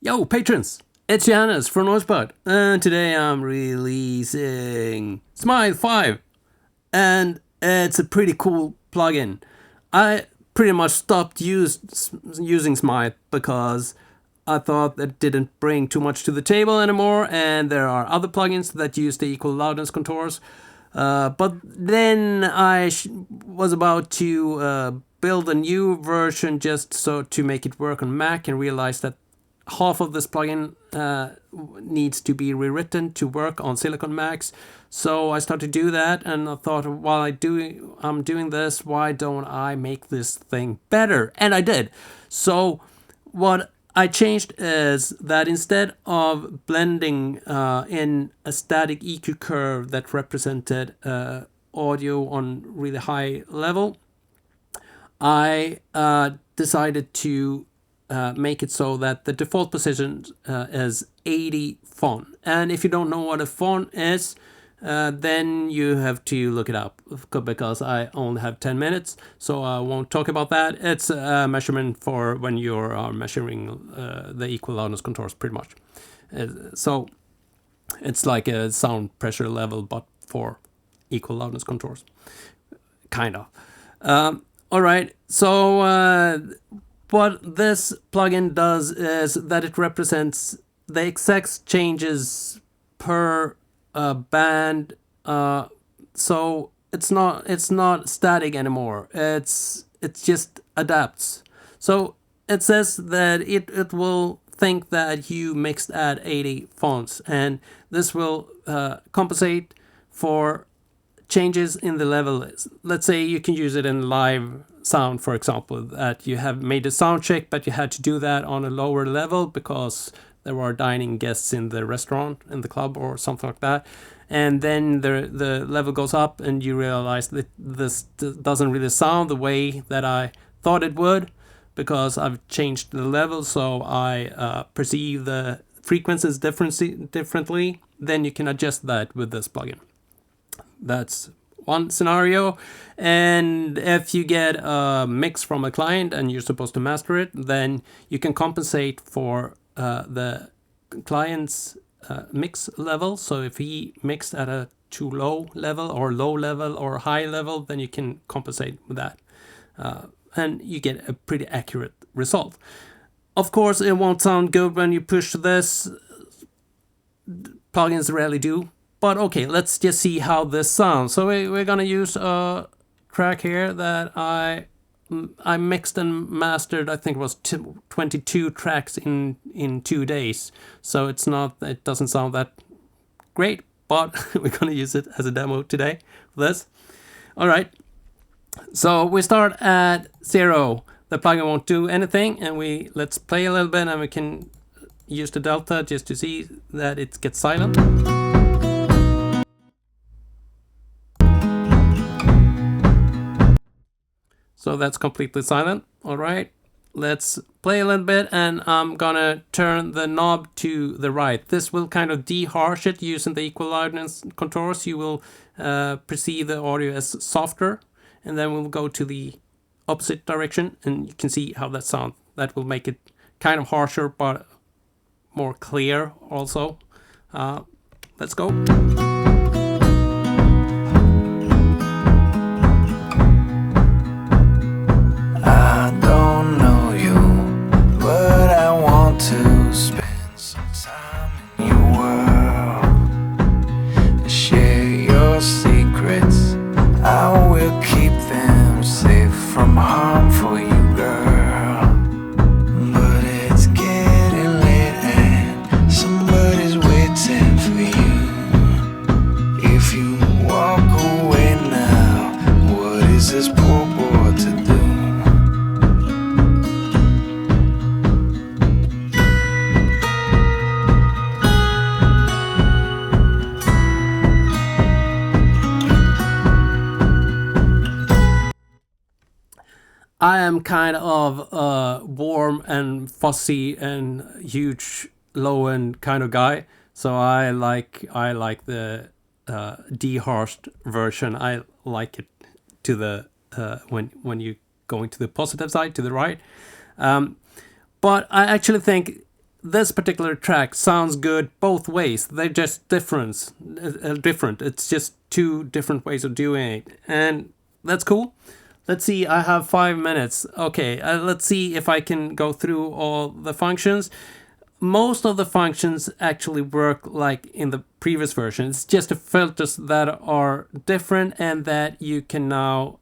Yo, patrons! It's Johannes from Noisebud, and today I'm releasing Smile 5, and it's a pretty cool plugin. I pretty much stopped using Smile because I thought that didn't bring too much to the table anymore, and there are other plugins that use the equal loudness contours. But then I was about to build a new version just so to make it work on Mac, and realized that half of this plugin needs to be rewritten to work on Silicon Macs. So I started to do that, and I thought, while I'm doing this, why don't I make this thing better? And I did. So what I changed is that instead of blending in a static EQ curve that represented audio on really high level, I decided to make it so that the default position is 80 phon. And if you don't know what a phon is, then you have to look it up, because I only have 10 minutes, so I won't talk about that. It's a measurement for when you are measuring the equal loudness contours, pretty much. So it's like a sound pressure level, but for equal loudness contours, kind of. All right, so what this plugin does is that it represents the exact changes per band. So it's not static anymore. It just adapts. So it says that it will think that you mixed at 80 phons, and this will compensate for changes in the level. Let's say you can use it in live sound, for example, that you have made a sound check, but you had to do that on a lower level because there were dining guests in the restaurant, in the club, or something like that. And then the level goes up, and you realize that this doesn't really sound the way that I thought it would, because I've changed the level, so I perceive the frequencies differently. Then you can adjust that with this plugin. That's one scenario. And if you get a mix from a client and you're supposed to master it, then you can compensate for the client's mix level. So if he mixed at a too low level or high level, then you can compensate with that, and you get a pretty accurate result. Of course, it won't sound good when you push this. Plugins rarely do. But okay, let's just see how this sounds. So we're gonna use a track here that I mixed and mastered. I think it was 22 tracks in 2 days. So it doesn't sound that great, but we're gonna use it as a demo today for this. All right. So we start at 0. The plugin won't do anything, and let's play a little bit, and we can use the delta just to see that it gets silent. So that's completely silent. All right, let's play a little bit, and I'm gonna turn the knob to the right. This will kind of de-harsh it using the equal loudness contours. You will perceive the audio as softer, and then we'll go to the opposite direction, and you can see how that sounds. That will make it kind of harsher, but more clear also. Let's go. I am kind of a warm and fussy and huge low end kind of guy, so I like the deharshed version. I like it to the when you going to the positive side, to the right. But I actually think this particular track sounds good both ways. They're just different. It's just two different ways of doing it, and that's cool. Let's see, I have 5 minutes. Okay, let's see if I can go through all the functions. Most of the functions actually work like in the previous version. It's just the filters that are different, and that you can now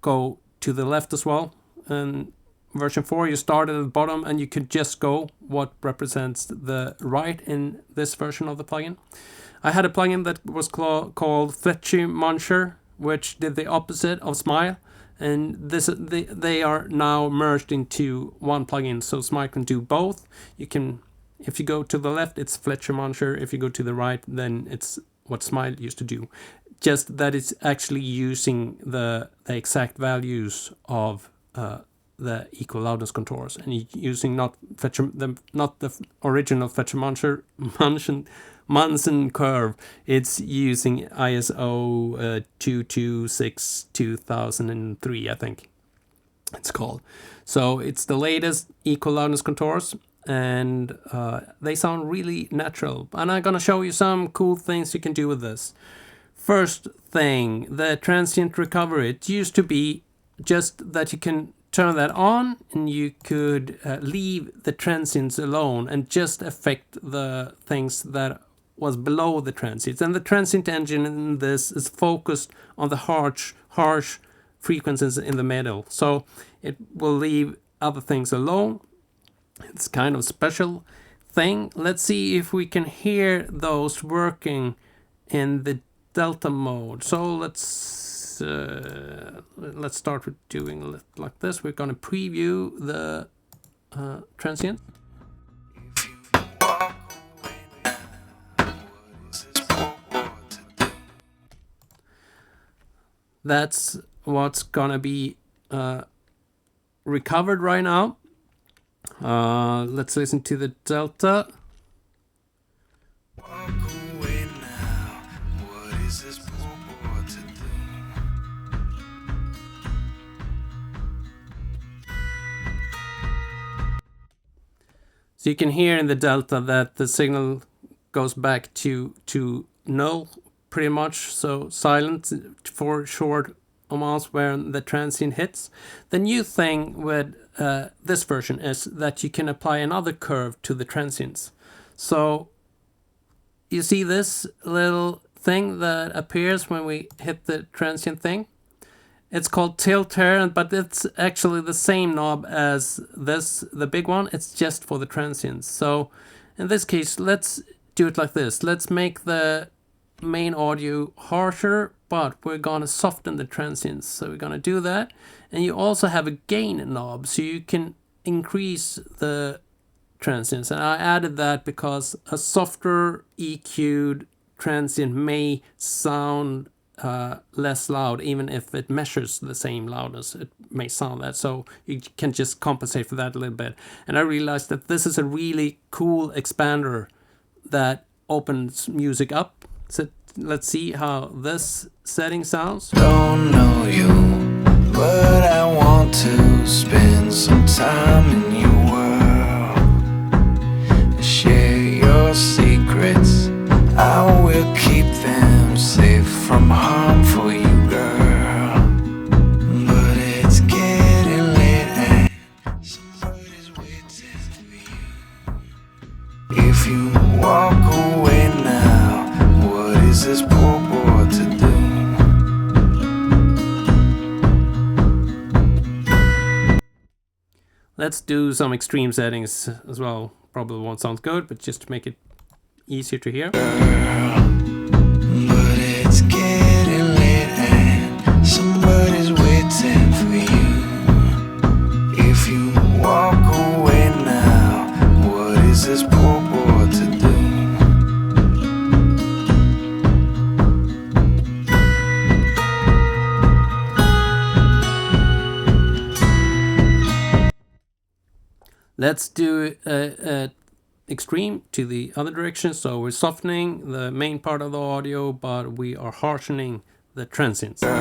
go to the left as well. And version 4, you start at the bottom and you could just go what represents the right in this version of the plugin. I had a plugin that was called Fletchy-Muncher, which did the opposite of Smile. And they are now merged into one plugin, so Smile can do both. You can, if you go to the left, it's Fletchy-Muncher. If you go to the right, then it's what Smile used to do. Just that it's actually using the exact values of the equal loudness contours, and using not the original Fletchy-Muncher Munson curve. It's using ISO 226 2003, I think it's called. So it's the latest equal loudness contours, and they sound really natural. And I'm gonna show you some cool things you can do with this. First thing, the transient recovery. It used to be just that you can turn that on, and you could leave the transients alone and just affect the things that was below the transients. And the transient engine in this is focused on the harsh frequencies in the middle, so it will leave other things alone. It's kind of special thing. Let's see if we can hear those working in the delta mode. So let's start with doing like this. We're going to preview the transient. That's what's gonna be recovered right now. Let's listen to the delta. So you can hear in the delta that the signal goes back to null pretty much, so silent for short amounts where the transient hits. The new thing with this version is that you can apply another curve to the transients. So you see this little thing that appears when we hit the transient thing. It's called tilt here, but it's actually the same knob as this, the big one. It's just for the transients. So in this case, let's do it like this. Let's make the main audio harsher, but we're gonna soften the transients. So we're gonna do that. And you also have a gain knob, so you can increase the transients. And I added that because a softer EQ'd transient may sound less loud, even if it measures the same loudness. It may sound that, so you can just compensate for that a little bit. And I realized that this is a really cool expander that opens music up. So let's see how this setting sounds. Don't know you, but I want to spend some time in your world. Share your secrets, I will keep them safe from harm for you, girl. But it's getting late and somebody's waiting for you. If you walk away now, what is this poor boy to do? Let's do some extreme settings as well. Probably won't sound good, but just to make it easier to hear. But it's getting late and somebody's waiting for you. If you walk away now, what is this poor boy to do? Let's do a extreme to the other direction. So we're softening the main part of the audio, but we are harshening the transients. But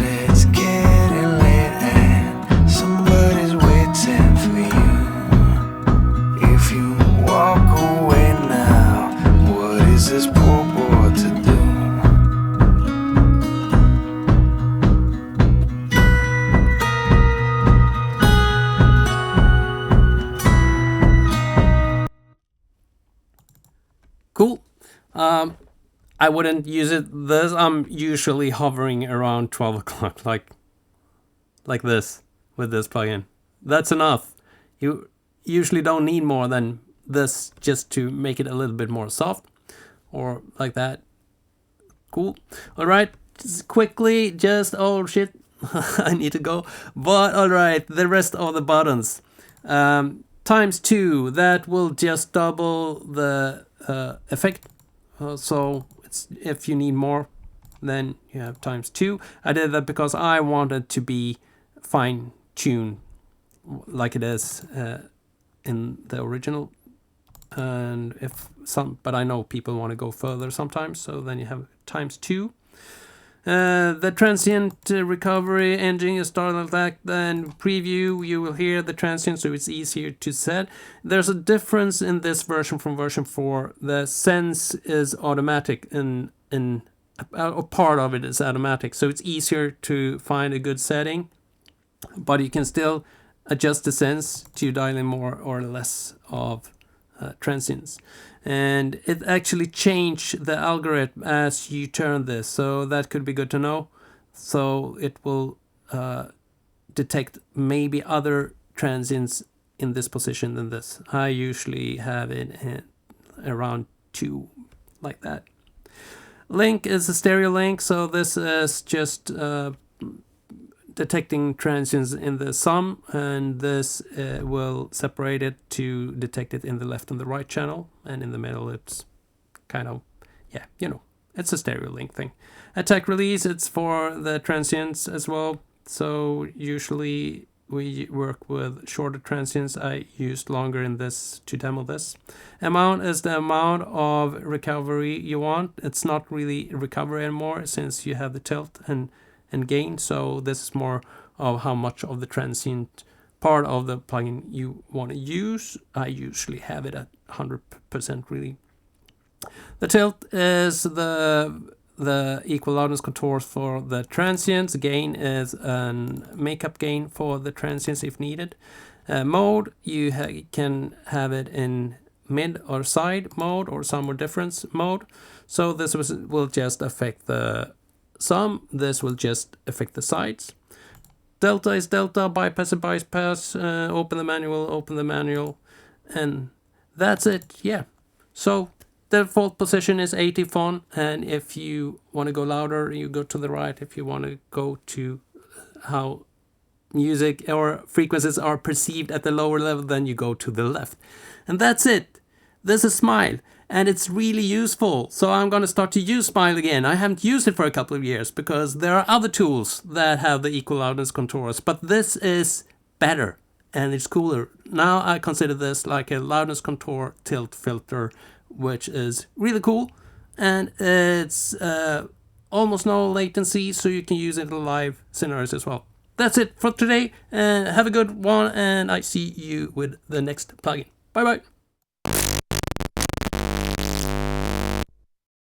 it's getting late and somebody's waiting for you. I wouldn't use it this. I'm usually hovering around 12 o'clock, like this, with this plugin. That's enough. You usually don't need more than this just to make it a little bit more soft, or like that. Cool. All right, quickly, just, oh shit, I need to go. But all right, the rest of the buttons. ×2, that will just double the effect. So it's, if you need more, then you have ×2. I did that because I wanted to be fine-tuned like it is in the original. And but I know people want to go further sometimes, so then you have ×2. The transient recovery engine is started like that. Then preview, you will hear the transient, so it's easier to set. There's a difference in this version from version 4. The sense is automatic, in a part of it is automatic, so it's easier to find a good setting. But you can still adjust the sense to dial in more or less of transients. And it actually changed the algorithm as you turn this, so that could be good to know. So it will detect maybe other transients in this position than this. I usually have it around 2, like that. Link is a stereo link, so this is just detecting transients in the sum, and this will separate it to detect it in the left and the right channel, and in the middle it's kind of, yeah, it's a stereo link thing. Attack release, it's for the transients as well, so usually we work with shorter transients. I used longer in this to demo this. Amount is the amount of recovery you want. It's not really recovery anymore since you have the tilt and gain, so this is more of how much of the transient part of the plugin you want to use. I usually have it at 100% really. The tilt is the equal loudness contours for the transients. Gain is a makeup gain for the transients if needed. Mode, you can have it in mid or side mode or somewhere different mode, so this will just affect the sum, this will just affect the sides. Delta is delta, bypass is bypass, open the manual, and that's it. Yeah, so the default position is 80 phon, and if you want to go louder, you go to the right. If you want to go to how music or frequencies are perceived at the lower level, then you go to the left. And that's it. This is Smile, and it's really useful. So I'm going to start to use Smile again. I haven't used it for a couple of years because there are other tools that have the equal loudness contours, but this is better and it's cooler. Now I consider this like a loudness contour tilt filter, which is really cool, and it's almost no latency, so you can use it in live scenarios as well. That's it for today, and have a good one, and I see you with the next plugin. Bye bye.